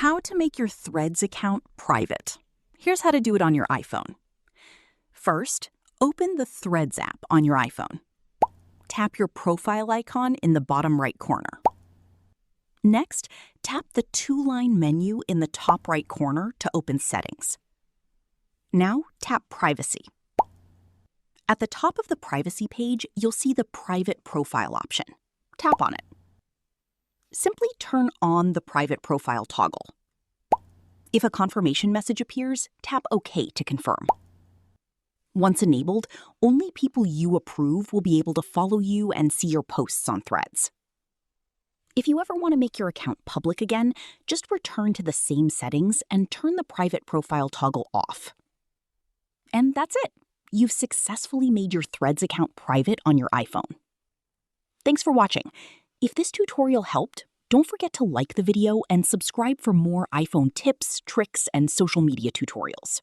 How to make your Threads account private. Here's how to do it on your iPhone. First, open the Threads app on your iPhone. Tap your profile icon in the bottom right corner. Next, tap the two-line menu in the top right corner to open Settings. Now, tap Privacy. At the top of the Privacy page, you'll see the Private Profile option. Tap on it. Simply turn on the Private Profile toggle. If a confirmation message appears, tap OK to confirm. Once enabled, only people you approve will be able to follow you and see your posts on Threads. If you ever want to make your account public again, just return to the same settings and turn the Private Profile toggle off. And that's it. You've successfully made your Threads account private on your iPhone. Thanks for watching. If this tutorial helped, don't forget to like the video and subscribe for more iPhone tips, tricks, and social media tutorials.